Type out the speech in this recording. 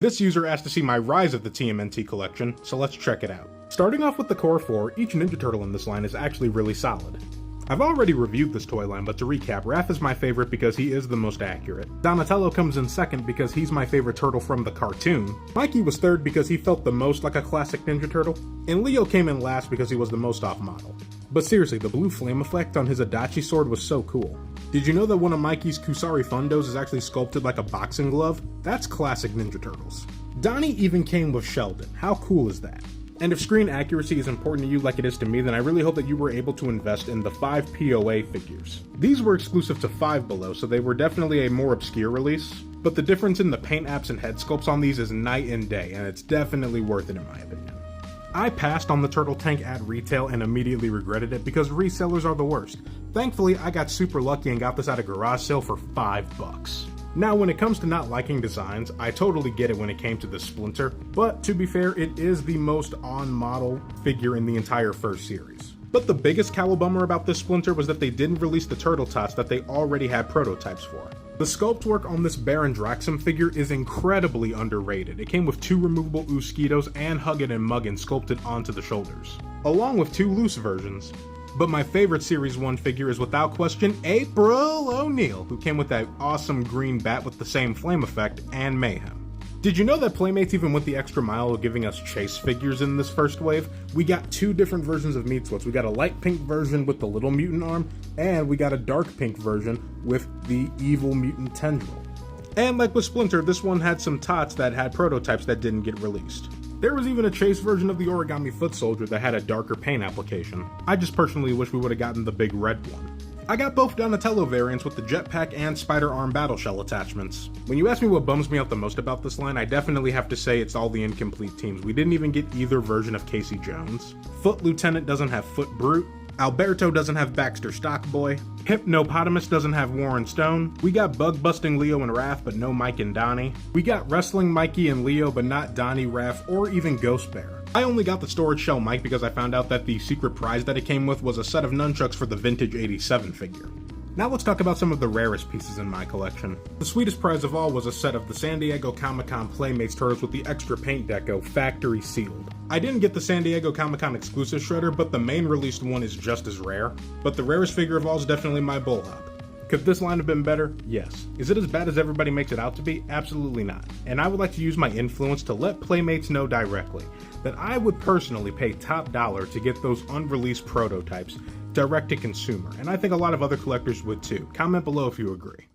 This user asked to see my Rise of the TMNT collection, so let's check it out. Starting off with the core 4, each Ninja Turtle in this line is actually really solid. I've already reviewed this toy line, but to recap, Raph is my favorite because he is the most accurate. Donatello comes in second because he's my favorite turtle from the cartoon. Mikey was third because he felt the most like a classic Ninja Turtle. And Leo came in last because he was the most off-model. But seriously, the blue flame effect on his Adachi sword was so cool. Did you know that one of Mikey's Kusari Fundos is actually sculpted like a boxing glove? That's classic Ninja Turtles. Donnie even came with Sheldon. How cool is that? And if screen accuracy is important to you like it is to me, then I really hope that you were able to invest in the 5 POA figures. These were exclusive to 5 Below, so they were definitely a more obscure release, but the difference in the paint apps and head sculpts on these is night and day, and it's definitely worth it in my opinion. I passed on the Turtle Tank at retail and immediately regretted it because resellers are the worst. Thankfully, I got super lucky and got this at a garage sale for $5. Now, when it comes to not liking designs, I totally get it when it came to the Splinter, but to be fair, it is the most on-model figure in the entire first series. But the biggest cowabunga about this Splinter was that they didn't release the Turtle Tots that they already had prototypes for. The sculpt work on this Baron Draxum figure is incredibly underrated. It came with 2 removable Uskitos and Huggin and Muggin sculpted onto the shoulders, along with 2 loose versions. But my favorite Series 1 figure is without question April O'Neil, who came with that awesome green bat with the same flame effect and mayhem. Did you know that Playmates even went the extra mile of giving us chase figures in this first wave? We got 2 different versions of Meat Sweats. We got a light pink version with the little mutant arm, and we got a dark pink version with the evil mutant tendril. And like with Splinter, this one had some tots that had prototypes that didn't get released. There was even a chase version of the Origami Foot Soldier that had a darker paint application. I just personally wish we would have gotten the big red one. I got both Donatello variants with the jetpack and spider arm battle shell attachments. When you ask me what bums me out the most about this line, I definitely have to say it's all the incomplete teams. We didn't even get either version of Casey Jones. Foot Lieutenant doesn't have Foot Brute. Alberto doesn't have Baxter Stockboy. Hypno-potamus doesn't have Warren Stone. We got bug-busting Leo and Raph, but no Mike and Donnie. We got wrestling Mikey and Leo, but not Donnie, Raph, or even Ghost Bear. I only got the storage shell Mike because I found out that the secret prize that it came with was a set of nunchucks for the vintage 87 figure. Now let's talk about some of the rarest pieces in my collection. The sweetest prize of all was a set of the San Diego Comic-Con Playmates Turtles with the extra paint deco, factory sealed. I didn't get the San Diego Comic-Con exclusive shredder, but the main released one is just as rare. But the rarest figure of all is definitely my Bullhop. Could this line have been better? Yes. Is it as bad as everybody makes it out to be? Absolutely not. And I would like to use my influence to let Playmates know directly that I would personally pay top dollar to get those unreleased prototypes direct to consumer, and I think a lot of other collectors would too. Comment below if you agree.